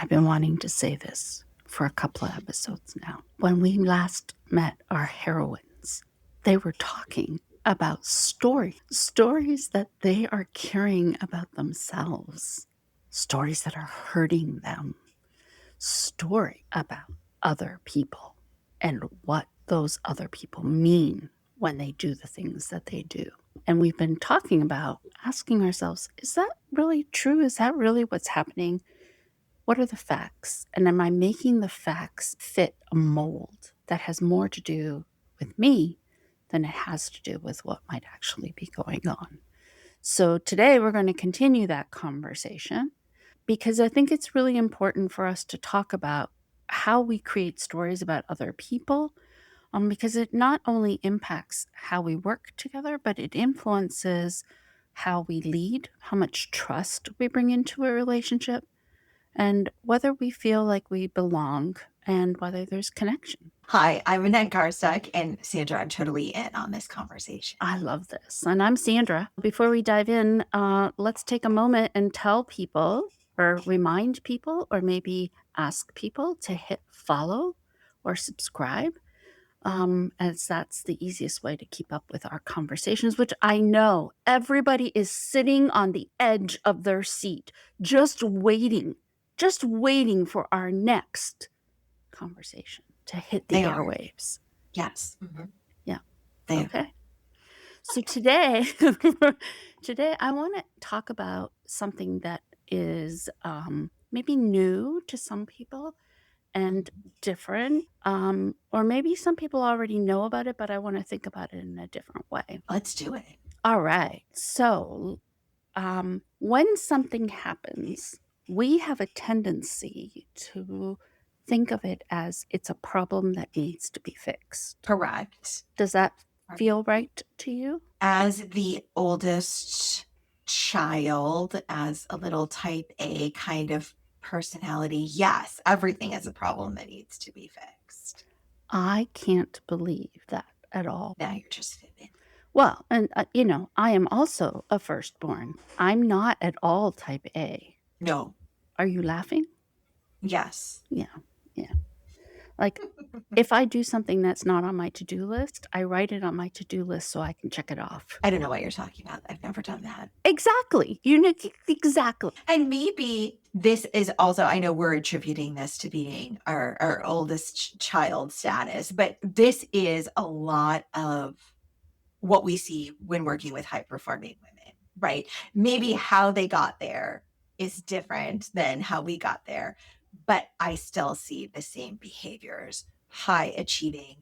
I've been wanting to say this for a couple of episodes now. When we last met our heroines, they were talking about stories that they are carrying about themselves, stories that are hurting them, story about other people and what those other people mean when they do the things that they do. And we've been talking about asking ourselves, is that really true? Is that really what's happening? What are the facts? And am I making the facts fit a mold that has more to do with me than it has to do with what might actually be going on? So today we're going to continue that conversation because I think it's really important for us to talk about how we create stories about other people, because it not only impacts how we work together, but it influences how we lead, how much trust we bring into a relationship, and whether we feel like we belong and whether there's connection. Hi, I'm Annette Garsteck, and Sandra, I'm totally in on this conversation. I love this. And I'm Sandra. Before we dive in, let's take a moment and tell people or remind people or maybe ask people to hit follow or subscribe, as that's the easiest way to keep up with our conversations, which I know everybody is sitting on the edge of their seat, just waiting for our next conversation to hit the They are. airwaves. Yes. Yeah. They are. Okay. So today, today I want to talk about something that is maybe new to some people and different, or maybe some people already know about it, but I want to think about it in a different way. Let's do it. All right. So, when something happens, we have a tendency to think of it as it's a problem that needs to be fixed. Correct. Does that feel right to you? As the oldest child, as a little type A kind of personality, yes, everything is a problem that needs to be fixed. I can't believe that at all. Now you're just fibbing. Well, and I am also a firstborn. I'm not at all type A. No. Are you laughing? Yes. Yeah. Yeah. Like, if I do something that's not on my to-do list, I write it on my to-do list so I can check it off. I don't know what you're talking about. I've never done that. Exactly. You know, exactly. And maybe this is also, I know we're attributing this to being our oldest child status, but this is a lot of what we see when working with high performing women, right? Maybe how they got there is different than how we got there, but I still see the same behaviors: high achieving,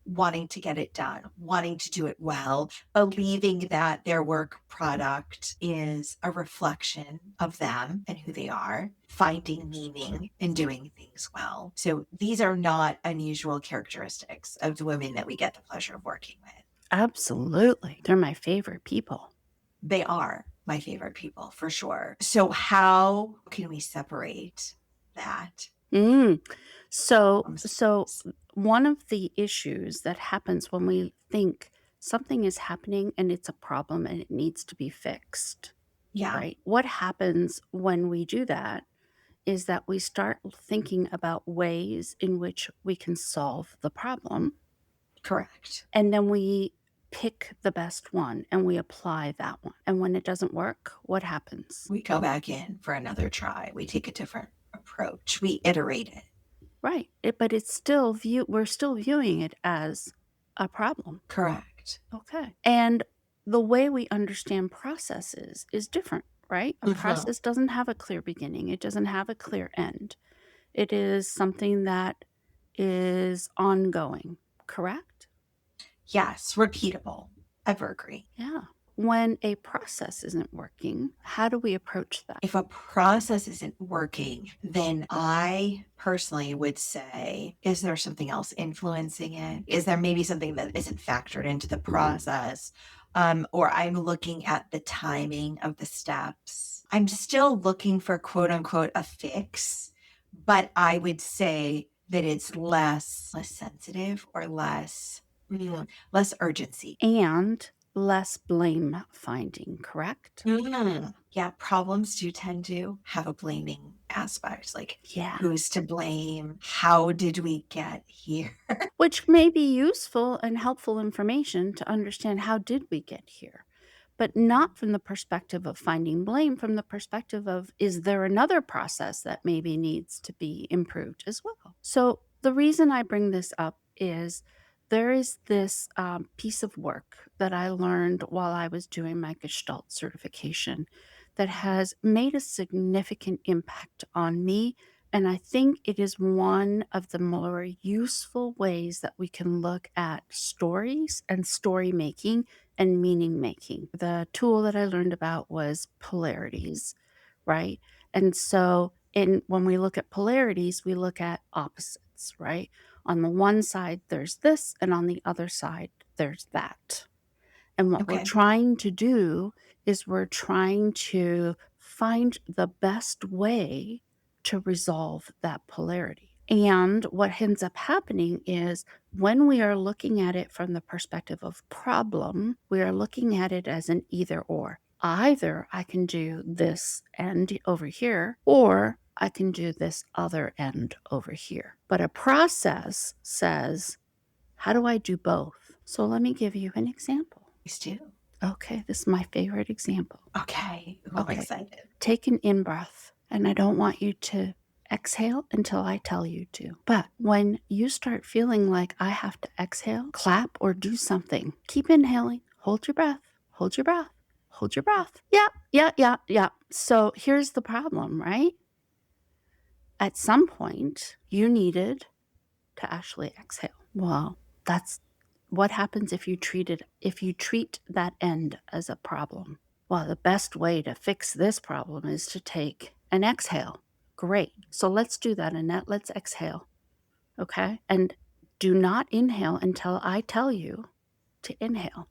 wanting to get it done, wanting to do it well, believing that their work product is a reflection of them and who they are, finding meaning in doing things well. So these are not unusual characteristics of the women that we get the pleasure of working with. Absolutely. They're my favorite people. They are my favorite people for sure. So how can we separate that? Mm. So, from so one of the issues that happens when we think something is happening and it's a problem and it needs to be fixed, Yeah, right? What happens when we do that is that we start thinking about ways in which we can solve the problem. correct. And then we pick the best one and we apply that one. And when it doesn't work, what happens? We go back in for another try. We take a different approach. We iterate it. Right. But it's still we're still viewing it as a problem. Correct. Okay. And the way we understand processes is different, right? A process doesn't have a clear beginning. It doesn't have a clear end. It is something that is ongoing, correct? Yes, repeatable. Evergreen. Yeah. When a process isn't working, how do we approach that? If a process isn't working, then I personally would say, is there something else influencing it? Is there maybe something that isn't factored into the process? Or I'm looking at the timing of the steps. I'm still looking for quote unquote a fix, but I would say that it's less sensitive or less urgency. And less blame finding, correct? Yeah, problems do tend to have a blaming aspect, like Yeah. who's to blame? How did we get here? Which may be useful and helpful information to understand how did we get here, but not from the perspective of finding blame, from the perspective of is there another process that maybe needs to be improved as well? So, the reason I bring this up is there is this piece of work that I learned while I was doing my Gestalt certification that has made a significant impact on me, and I think it is one of the more useful ways that we can look at stories and story making and meaning making. The tool that I learned about was polarities, right? And so in when we look at polarities, we look at opposites, right? On the one side there's this and on the other side there's that. And what we're Okay. trying to do is we're trying to find the best way to resolve that polarity. And what ends up happening is when we are looking at it from the perspective of problem, we are looking at it as an either or. Either I can do this end over here, or I can do this other end over here. But a process says, how do I do both? So let me give you an example. Please do. Okay, this is my favorite example. Okay. Ooh, I'm Okay, excited. take an in breath, and I don't want you to exhale until I tell you to. But when you start feeling like I have to exhale, clap or do something, keep inhaling, hold your breath, hold your breath, hold your breath. Yeah, yeah, yeah, yeah. So here's the problem, right? At some point, you needed to actually exhale. Well, that's what happens if you treat that end as a problem. Well, the best way to fix this problem is to take an exhale. Great. So let's do that, Annette. Let's exhale. Okay? And do not inhale until I tell you to inhale,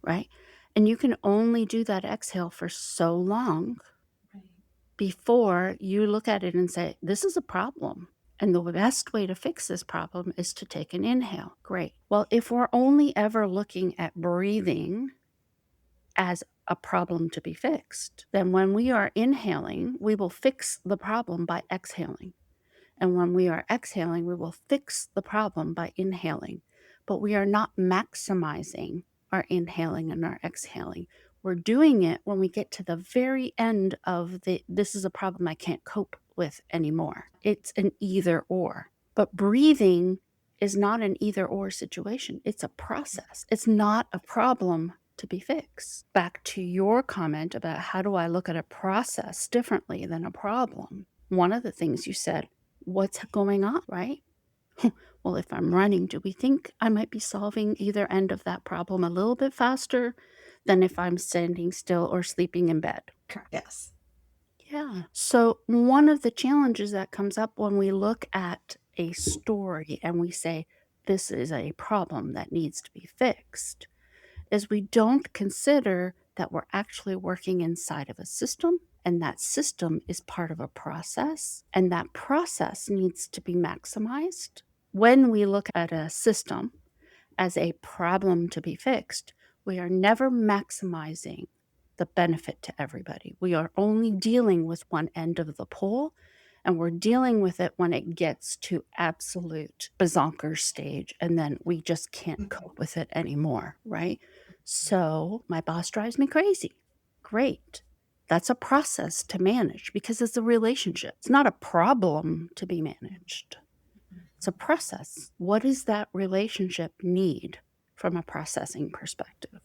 right? And you can only do that exhale for so long Right. before you look at it and say, this is a problem. And the best way to fix this problem is to take an inhale. Great. Well, if we're only ever looking at breathing as a problem to be fixed, then when we are inhaling, we will fix the problem by exhaling. And when we are exhaling, we will fix the problem by inhaling. But we are not maximizing our inhaling and our exhaling. We're doing it when we get to the very end of this is a problem I can't cope with anymore. It's an either or. But breathing is not an either or situation. It's a process. It's not a problem to be fixed. Back to your comment about how do I look at a process differently than a problem? One of the things you said, what's going on, right? Well, if I'm running, do we think I might be solving either end of that problem a little bit faster than if I'm standing still or sleeping in bed? Correct. Yes. Yeah. So, one of the challenges that comes up when we look at a story and we say, this is a problem that needs to be fixed, is we don't consider that we're actually working inside of a system, and that system is part of a process, and that process needs to be maximized. When we look at a system as a problem to be fixed, we are never maximizing the benefit to everybody. We are only dealing with one end of the pole, and we're dealing with it when it gets to absolute bazonker stage, and then we just can't Mhm. cope with it anymore, right? So my boss drives me crazy. Great. That's a process to manage because it's a relationship. It's not a problem to be managed. It's a process. What does that relationship need from a processing perspective?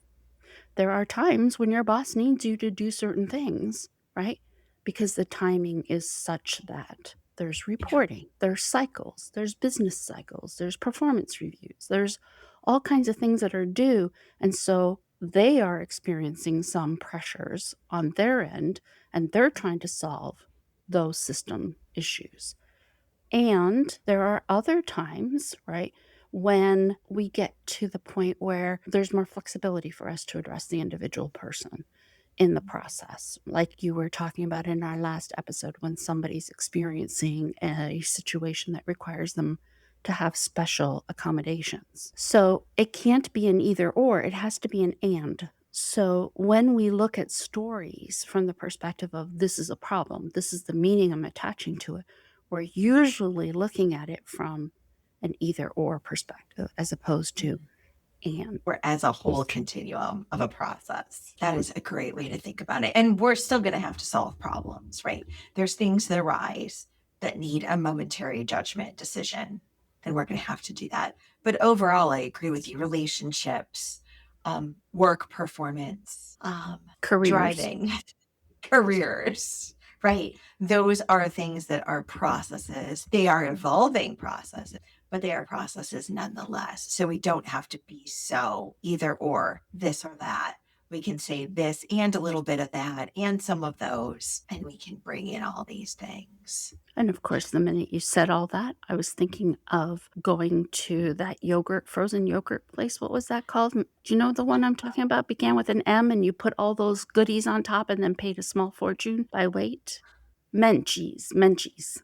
There are times when your boss needs you to do certain things, right? Because the timing is such that there's Yeah. reporting, there's cycles, there's business cycles, there's performance reviews, there's all kinds of things that are due. And so they are experiencing some pressures on their end, and they're trying to solve those system issues. And there are other times, right, when we get to the point where there's more flexibility for us to address the individual person in the process. Like you were talking about in our last episode, when somebody's experiencing a situation that requires them to have special accommodations. So it can't be an either or, it has to be an and. So when we look at stories from the perspective of this is a problem, this is the meaning I'm attaching to it, we're usually looking at it from an either or perspective as opposed to and. Or as a whole continuum of a process. That is a great way to think about it. And we're still going to have to solve problems, right? There's things that arise that need a momentary judgment decision, and we're going to have to do that. But overall, I agree with you. Relationships, work performance, Careers. driving, careers, right? Those are things that are processes. They are evolving processes, but they are processes nonetheless. So we don't have to be so either or this or that. We can say this and a little bit of that and some of those, and we can bring in all these things. And of course, the minute you said all that, I was thinking of going to that yogurt, frozen yogurt place. What was that called? Do you know the one I'm talking about? Began with an M and you put all those goodies on top and then paid a small fortune by weight. Menchie's, Menchie's.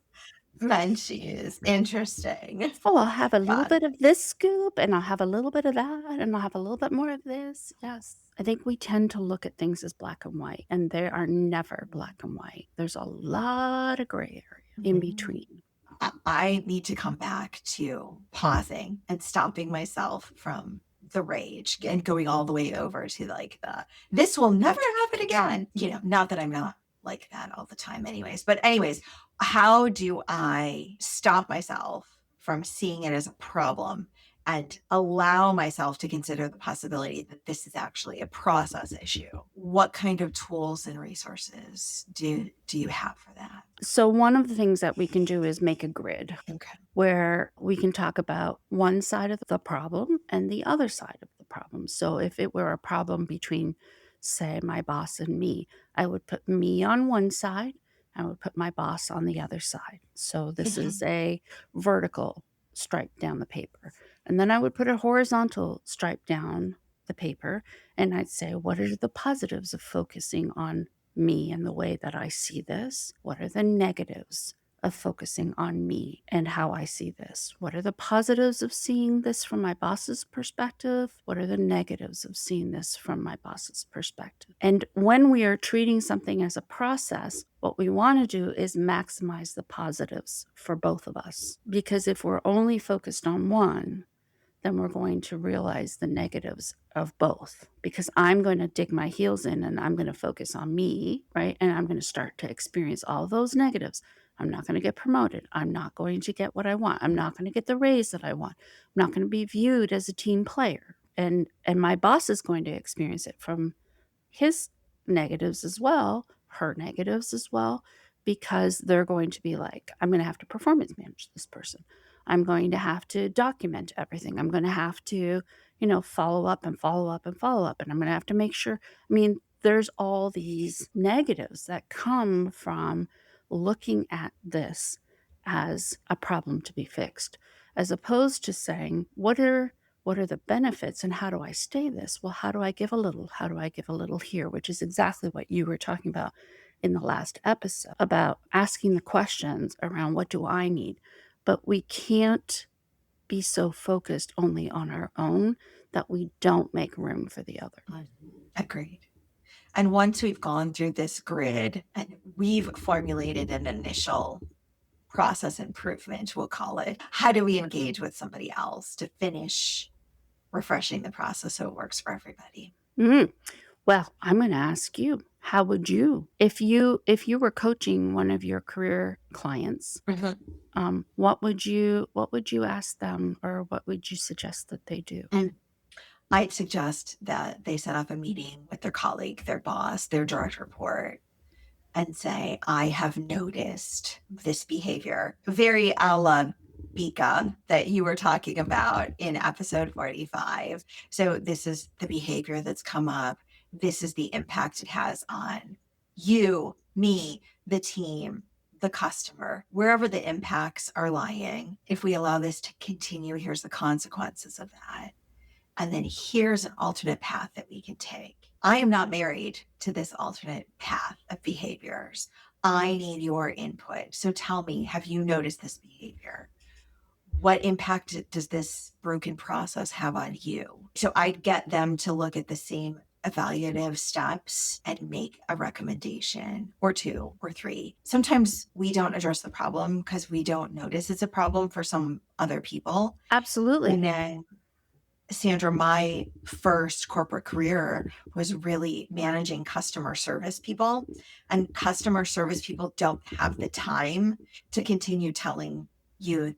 Menchie's, interesting. Oh, I'll have a little Yeah. bit of this scoop and I'll have a little bit of that and I'll have a little bit more of this. Yes. I think we tend to look at things as black and white, and they are never black and white. There's a lot of gray area in between. I need to come back to pausing and stopping myself from the rage and going all the way over to like this will never happen again. Not that I'm not like that all the time anyways, but anyways, how do I stop myself from seeing it as a problem and allow myself to consider the possibility that this is actually a process issue? What kind of tools and resources do you have for that? So one of the things that we can do is make a grid Okay. where we can talk about one side of the problem and the other side of the problem. So if it were a problem between, say, my boss and me, I would put me on one side, I would put my boss on the other side. So this is a vertical stripe down the paper. And then I would put a horizontal stripe down the paper, and I'd say, what are the positives of focusing on me and the way that I see this? What are the negatives of focusing on me and how I see this? What are the positives of seeing this from my boss's perspective? What are the negatives of seeing this from my boss's perspective? And when we are treating something as a process, what we want to do is maximize the positives for both of us. Because if we're only focused on one, then we're going to realize the negatives of both, because I'm going to dig my heels in and I'm going to focus on me, right? And I'm going to start to experience all those negatives. I'm not going to get promoted. I'm not going to get what I want. I'm not going to get the raise that I want. I'm not going to be viewed as a team player. And my boss is going to experience it from his negatives as well, her negatives as well, because they're going to be like, I'm going to have to performance manage this person. I'm going to have to document everything. I'm going to have to, follow up and follow up and follow up. And I'm going to have to make sure. I mean, there's all these negatives that come from looking at this as a problem to be fixed, as opposed to saying, what are the benefits and how do I stay this? Well, how do I give a little? How do I give a little here? Which is exactly what you were talking about in the last episode about asking the questions around what do I need? But we can't be so focused only on our own that we don't make room for the other. Agreed. And once we've gone through this grid and we've formulated an initial process improvement, we'll call it, how do we engage with somebody else to finish refreshing the process so it works for everybody? Well, I'm going to ask you, how would you, if you were coaching one of your career clients, what would you ask them, or what would you suggest that they do? I'd suggest that they set up a meeting with their colleague, their boss, their direct report, and say, I have noticed this behavior, very a la Bika that you were talking about in episode 45. So this is the behavior that's come up. This is the impact it has on you, me, the team, the customer, wherever the impacts are lying. If we allow this to continue, here's the consequences of that. And then here's an alternate path that we can take. I am not married to this alternate path of behaviors. I need your input. So tell me, have you noticed this behavior? What impact does this broken process have on you? So I'd get them to look at the same evaluative steps and make a recommendation or two or three. Sometimes we don't address the problem because we don't notice it's a problem for some other people. Absolutely. And then, Sandra, my first corporate career was really managing customer service people, and customer service people don't have the time to continue telling you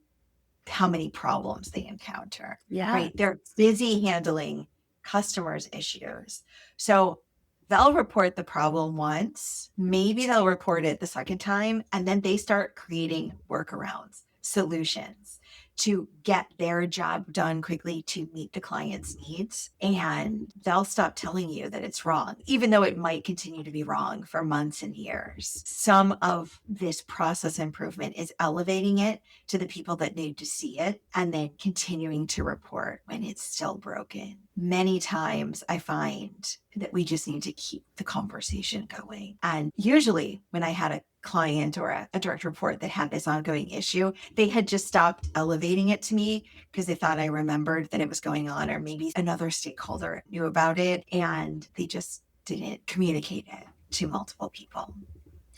how many problems they encounter, Yeah. right? They're busy handling customers' issues. So they'll report the problem once, maybe they'll report it the second time, and then they start creating workarounds, solutions to get their job done quickly to meet the client's needs. And they'll stop telling you that it's wrong, even though it might continue to be wrong for months and years. Some of this process improvement is elevating it to the people that need to see it and then continuing to report when it's still broken. Many times I find that we just need to keep the conversation going. And usually when I had a client or a direct report that had this ongoing issue, they had just stopped elevating it to me because they thought I remembered that it was going on, or maybe another stakeholder knew about it and they just didn't communicate it to multiple people.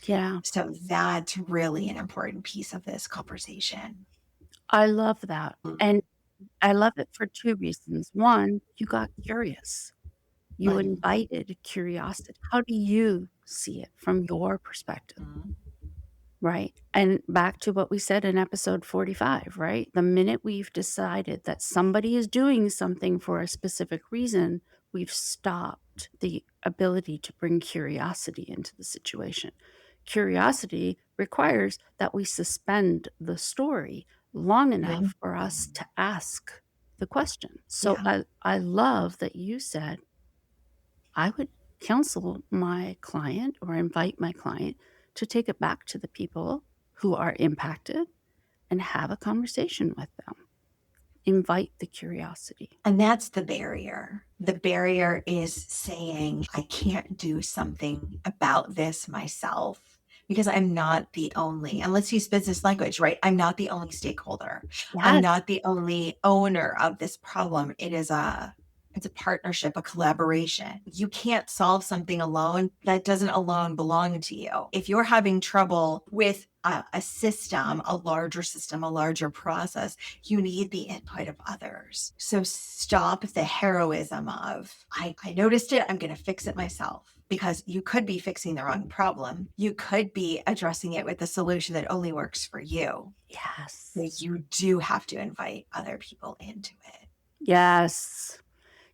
Yeah. So that's really an important piece of this conversation. I love that. And I love it for 2 reasons. 1, you got curious. You Mhm. invited curiosity. How do you see it from your perspective? Right? And back to what we said in episode 45, right? The minute we've decided that somebody is doing something for a specific reason, we've stopped the ability to bring curiosity into the situation. Curiosity requires that we suspend the story long Mhm. enough for us to ask the question. So Yeah. I love that you said, I would counsel my client or invite my client to take it back to the people who are impacted and have a conversation with them. Invite the curiosity. And that's the barrier. The barrier is saying, I can't do something about this myself because I'm not the only, and let's use business language, right? I'm not the only stakeholder. I'm Yes. not the only owner of this problem. It's a partnership, a collaboration. You can't solve something alone that doesn't alone belong to you. If you're having trouble with a system, a larger system, a larger process, you need the input of others. So stop the heroism of, I noticed it, I'm going to fix it myself. Because you could be fixing the wrong problem. You could be addressing it with a solution that only works for you. So Yes. you do have to invite other people into it. Yes.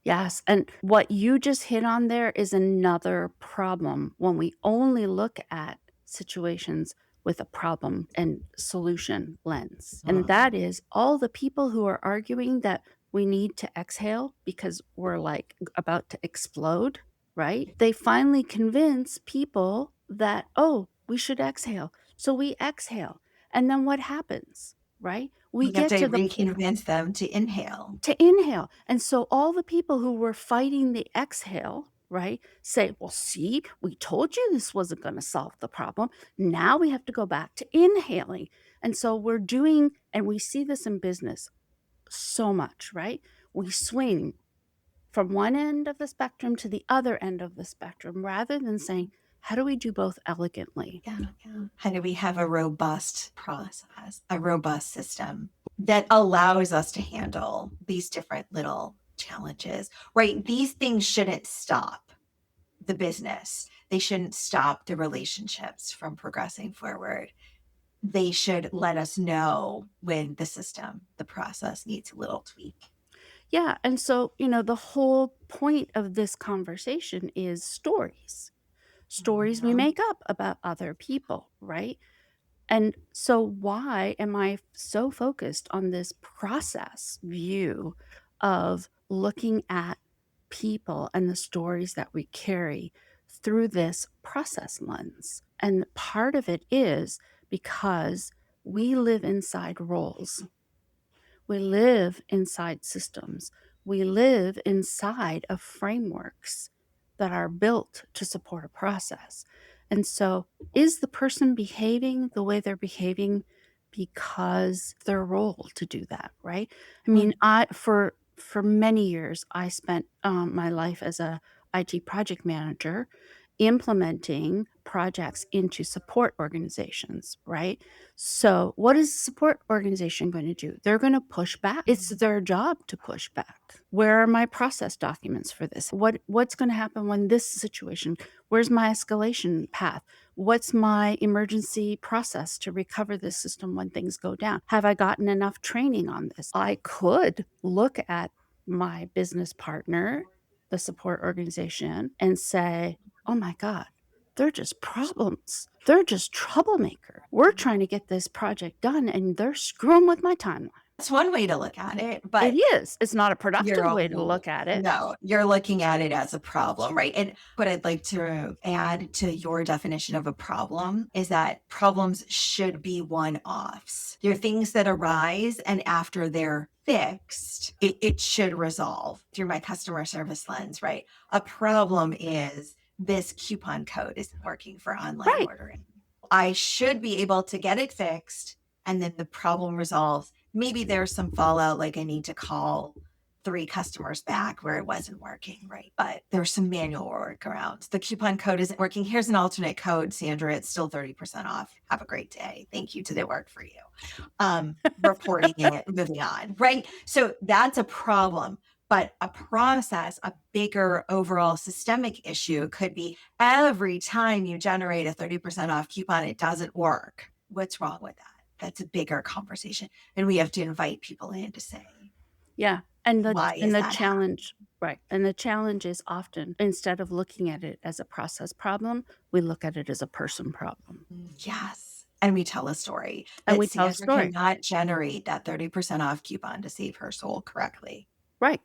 Yes, and what you just hit on there is another problem when we only look at situations with a problem and solution lens. And that is all the people who are arguing that we need to exhale because we're like about to explode, right? They finally convince people that, oh, we should exhale. So we exhale. And then what happens, right? We We have get to to the reconvince them to inhale. to inhale. And so all the people who were fighting the exhale, right, say, well, see, we told you this wasn't going to solve the problem. Now we have to go back to inhaling. And so we're doing, and we see this in business so much, right? We swing from one end of the spectrum to the other end of the spectrum rather than saying, how do we do both elegantly? Yeah, yeah. How do we have a robust process, a robust system that allows us to handle these different little challenges, right? These things shouldn't stop the business. They shouldn't stop the relationships from progressing forward. They should let us know when the system, the process needs a little tweak. Yeah. And so, the whole point of this conversation is stories we Mhm. make up about other people, right? And so, why am I so focused on this process view of looking at people and the stories that we carry through this process lens? And part of it is because we live inside roles, we live inside systems. We live inside of frameworks that are built to support a process. And so, is the person behaving the way they're behaving because their role to do that, right? I mean, Mm. I for many years I spent my life as a IT project manager implementing projects into support organizations, right? So, what is the support organization going to do? They're going to push back. It's their job to push back. Where are my process documents for this? What's going to happen when this situation? Where's my escalation path? What's my emergency process to recover this system when things go down? Have I gotten enough training on this? I could look at my business partner, the support organization, and say, oh my God, they're just problems. They're just troublemaker. We're trying to get this project done and they're screwing with my timeline. That's one way to look at it, It but is. It's not a productive you're way to look at it. no, you're looking at it as a problem, right? And what I'd like to add to your definition of a problem is that problems should be one-offs. They're things that arise, and after they're fixed, it should resolve through my customer service lens, right? A problem is this coupon code isn't working for online Right. ordering. I should be able to get it fixed, and then the problem resolves. Maybe there's some fallout, like I need to call 3 customers back where it wasn't working, right? But there's some manual workarounds. The coupon code isn't working. Here's an alternate code, Sandra. It's still 30% off. Have a great day. Thank you. Did it work for you? Reporting it, moving on, right? So that's a problem. But a process, a bigger overall systemic issue could be every time you generate a 30% off coupon, it doesn't work. What's wrong with that? That's a bigger conversation. And we have to invite people in to say, Yeah. And the why and is the that happening? challenge, right. And the challenge is often instead of looking at it as a process problem, we look at it as a person problem. Yes. And we tell a story And that we tell a Sandra story. cannot generate that 30% off coupon to save her soul correctly. Right.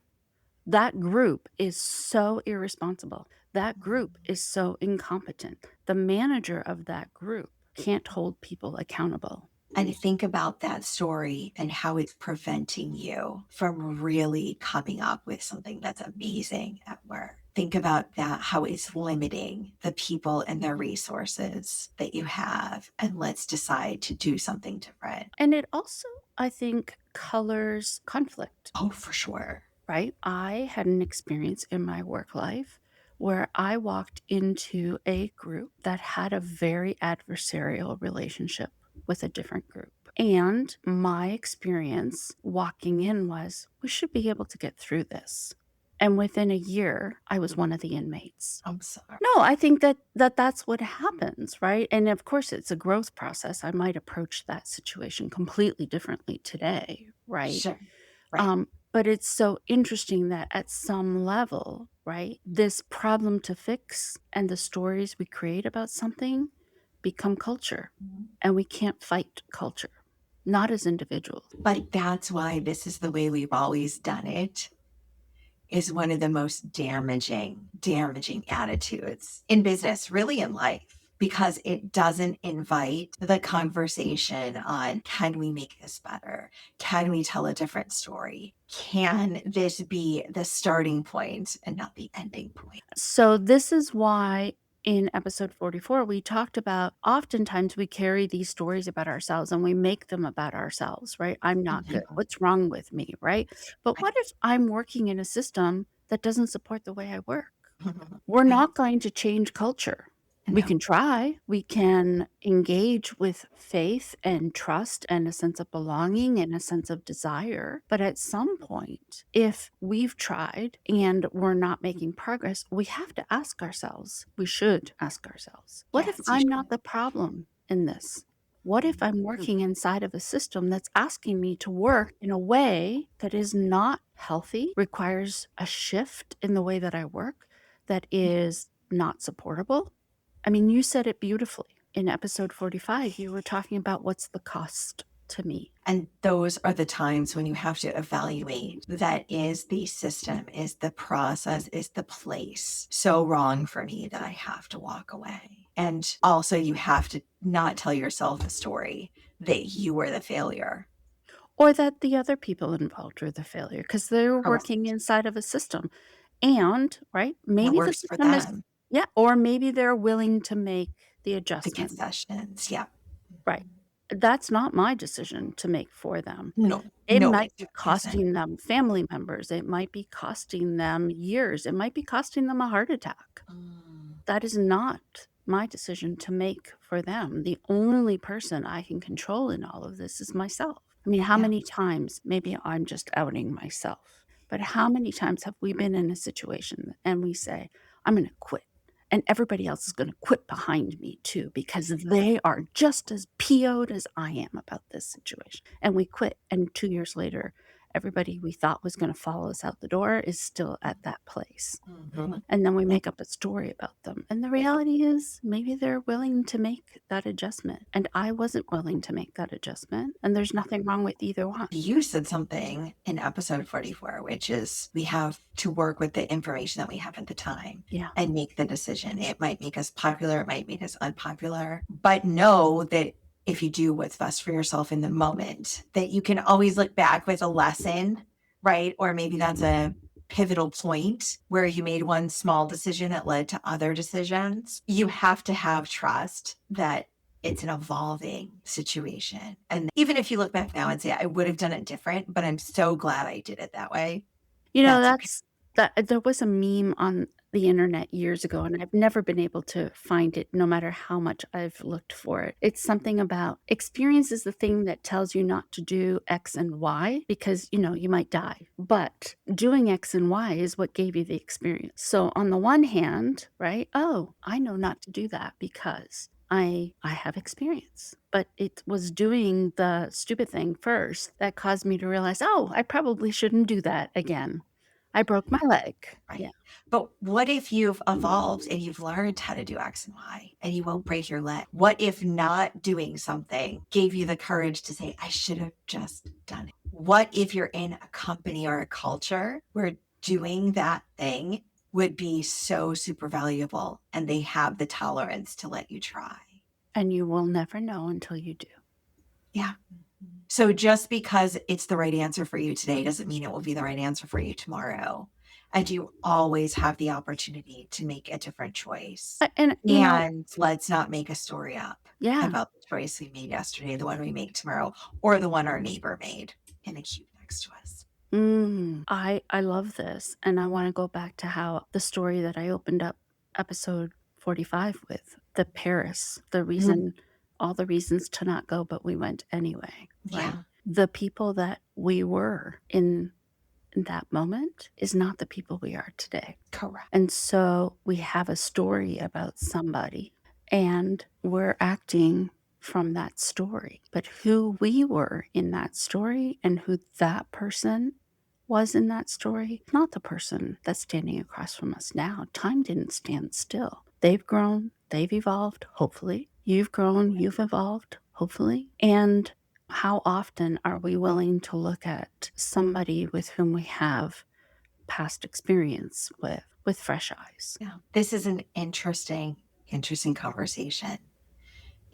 That group is so irresponsible. That group is so incompetent. The manager of that group can't hold people accountable. And think about that story and how it's preventing you from really coming up with something that's amazing at work. Think about that, how it's limiting the people and their resources that you have. And let's decide to do something different. And it also, I think, colors conflict, Oh, for sure. right? I had an experience in my work life where I walked into a group that had a very adversarial relationship with a different group. And my experience walking in was, we should be able to get through this. And within a year, I was one of the inmates. I'm sorry. No, I think that's what happens, right? And of course, it's a growth process. I might approach that situation completely differently today, right? Sure. Right. But it's so interesting that at some level, right, this problem to fix and the stories we create about something become culture, and we can't fight culture, not as individuals. But that's why this is the way we've always done it, is one of the most damaging attitudes in business, really in life, because it doesn't invite the conversation on, can we make this better? Can we tell a different story? Can this be the starting point and not the ending point? So this is why in episode 44, we talked about oftentimes we carry these stories about ourselves and we make them about ourselves, right? I'm not good. What's wrong with me, right? But what if I'm working in a system that doesn't support the way I work? We're not going to change culture. We No. can try. We can engage with faith and trust and a sense of belonging and a sense of desire. But at some point, if we've tried and we're not making progress, we have to ask ourselves, we should ask ourselves, what if Yes, you I'm should. not the problem in this? What if I'm working inside of a system that's asking me to work in a way that is not healthy, requires a shift in the way that I work, that is not supportable? I mean, you said it beautifully. In episode 45, you were talking about what's the cost to me. And those are the times when you have to evaluate that is the system, is the process, is the place so wrong for me that I have to walk away. And also, you have to not tell yourself the story that you were the failure. Or that the other people involved were the failure because they're Correct. working inside of a system. And, right, That maybe the works for system is, them. yeah, or maybe they're willing to make the The adjustment. concessions. Yeah. Right. that's not my decision to make for them. No, It no, might it be certainly isn't. costing them family members, it might be costing them years, it might be costing them a heart attack. Mm, That is not my decision to make for them. The only person I can control in all of this is myself. I mean, how yeah, many times, maybe I'm just outing myself, but how many times have we been in a situation and we say, I'm going to quit? And everybody else is going to quit behind me too, because they are just as PO'd as I am about this situation. And we quit. And 2 years later, everybody we thought was going to follow us out the door is still at that place. mhm, And then we yeah. make up a story about them. And the reality is, maybe they're willing to make that adjustment. And I wasn't willing to make that adjustment. And there's nothing wrong with either one. You said something in episode 44, which is we have to work with the information that we have at the time Yeah. and make the decision. It might make us popular, it might make us unpopular, but know that if you do what's best for yourself in the moment, that you can always look back with a lesson, right? Or maybe that's a pivotal point where you made one small decision that led to other decisions. You have to have trust that it's an evolving situation. And even if you look back now and say, I would have done it different, but I'm so glad I did it that way, You know, that's okay. that's that there was a meme on the internet years ago, and I've never been able to find it no matter how much I've looked for it. It's something about experience is the thing that tells you not to do X and Y because, you might die. But doing X and Y is what gave you the experience. So on the one hand, right? Oh, I know not to do that because I have experience. But it was doing the stupid thing first that caused me to realize, "Oh, I probably shouldn't do that again. I broke my leg." Yeah. Right. But what if you've evolved and you've learned how to do X and Y and you won't break your leg? What if not doing something gave you the courage to say, I should have just done it? What if you're in a company or a culture where doing that thing would be so super valuable and they have the tolerance to let you try? And you will never know until you do. Yeah. So just because it's the right answer for you today doesn't mean it will be the right answer for you tomorrow. And you always have the opportunity to make a different choice. And, And let's not make a story up yeah. about the choice we made yesterday, the one we make tomorrow, or the one our neighbor made in the cube next to us. I love this, and I wanna go back to how the story that I opened up episode 45 with, the Paris, the Mhm. reason all the reasons to not go, but we went anyway, right? Yeah, The people that we were in that moment is not the people we are today. correct. And so we have a story about somebody and we're acting from that story. But who we were in that story and who that person was in that story, not the person that's standing across from us now. Time didn't stand still. They've grown, they've evolved, hopefully. You've grown, you've evolved, hopefully. And how often are we willing to look at somebody with whom we have past experience with fresh eyes? Yeah. This is an interesting conversation.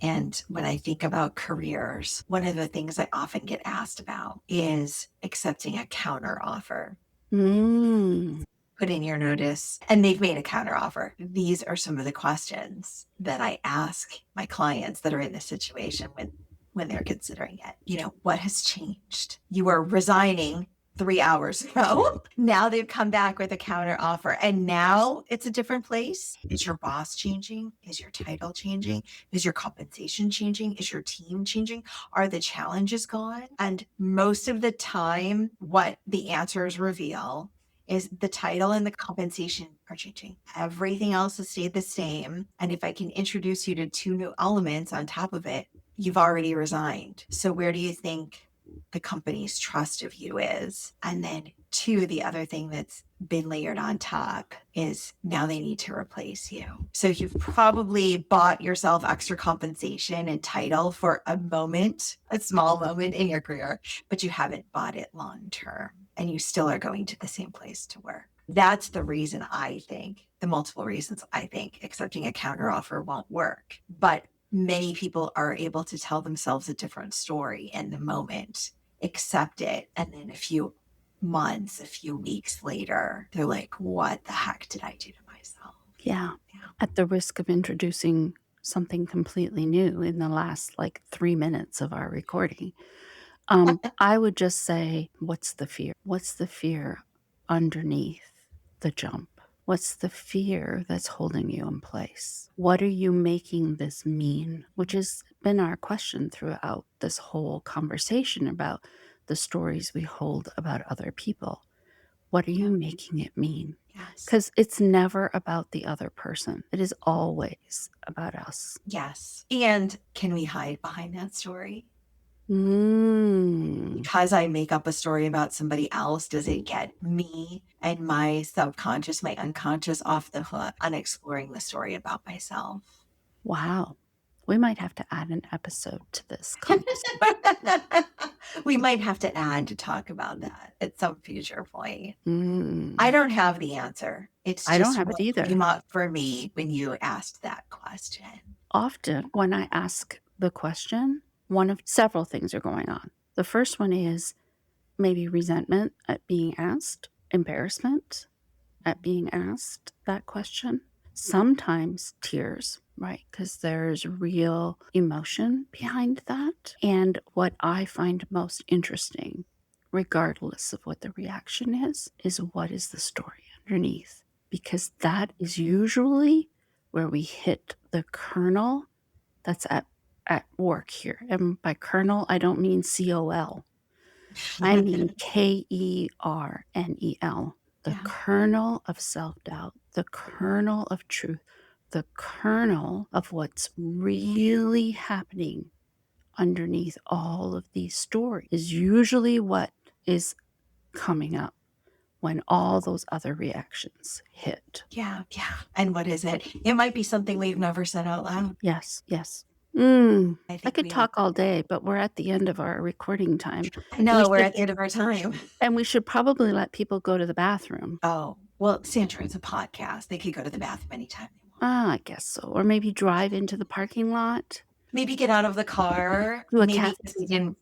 And when I think about careers, one of the things I often get asked about is accepting a counter offer. Mm. Put in your notice, and they've made a counter offer. These are some of the questions that I ask my clients that are in this situation when they're considering it. What has changed? You were resigning 3 hours ago. Now they've come back with a counter offer, and now it's a different place. Is your boss changing? Is your title changing? Is your compensation changing? Is your team changing? Are the challenges gone? And most of the time, what the answers reveal is the title and the compensation are changing. Everything else has stayed the same. And if I can introduce you to two new elements on top of it, you've already resigned. So where do you think the company's trust of you is? And then two, the other thing that's been layered on top is now they need to replace you. So you've probably bought yourself extra compensation and title for a moment, a small moment in your career, but you haven't bought it long term. And you still are going to the same place to work. That's the reason I think, the multiple reasons I think accepting a counteroffer won't work. But many people are able to tell themselves a different story in the moment, accept it, and then a few months, a few weeks later, they're like, what the heck did I do to myself? Yeah. Yeah. At the risk of introducing something completely new in the last like 3 minutes of our recording. I would just say, what's the fear? What's the fear underneath the jump? What's the fear that's holding you in place? What are you making this mean? Which has been our question throughout this whole conversation about the stories we hold about other people. What are Yeah. you making it mean? Yes. Because it's never about the other person. It is always about us. Yes. And can we hide behind that story? Mm. Because I make up a story about somebody else, does it get me and my subconscious, my unconscious off the hook on exploring the story about myself? Wow. We might have to add an episode to this conversation. We might have to add to talk about that at some future point. I Mm. don't have the answer. It's I don't just have it what either. came up for me when you asked that question. Often, when I ask the question, one of several things are going on. The first one is maybe resentment at being asked, embarrassment at being asked that question. Sometimes tears, right? Because there's real emotion behind that. And what I find most interesting, regardless of what the reaction is what is the story underneath? Because that is usually where we hit the kernel that's at work here. And by kernel, I don't mean COL. I mean KERNEL, the Yeah. kernel of self-doubt, the kernel of truth, the kernel of what's really happening underneath all of these stories is usually what is coming up when all those other reactions hit. Yeah. Yeah. And what is it? It might be something we've never said out loud. Yes, yes. I I think could we all talk all day, but we're at the end of our recording time. We know we're should at the end of our time. and we should probably let people go to the bathroom. Oh, well, Sandra, it's a podcast. They could go to the bathroom anytime they want. I guess so. Or maybe drive into the parking lot, Maybe get out of the car. do a Maybe cat because they didn't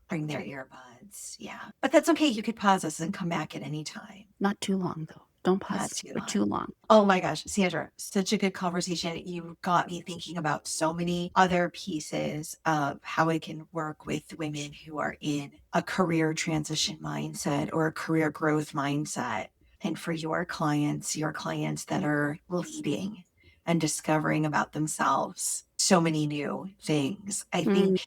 bring their earbuds. Yeah. But that's okay. You could pause us and come back at any time. not too long, though. Don't Not pause too for long. too long. Oh my gosh, Sandra, such a good conversation. You got me thinking about so many other pieces of how it can work with women who are in a career transition mindset or a career growth mindset. And for your clients that are leading and discovering about themselves so many new things. I Mm, think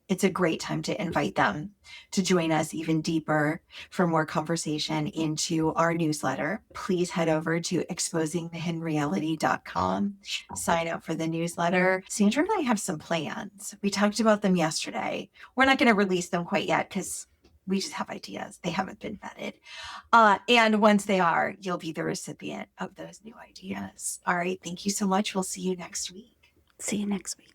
it's a great time to invite them to join us even deeper for more conversation into our newsletter. Please head over to exposingthehiddenreality.com, sign up for the newsletter. Sandra and I have some plans. We talked about them yesterday. We're not going to release them quite yet because we just have ideas. They haven't been vetted. And once they are, you'll be the recipient of those new ideas. All right. Thank you so much. We'll see you next week. see you next week.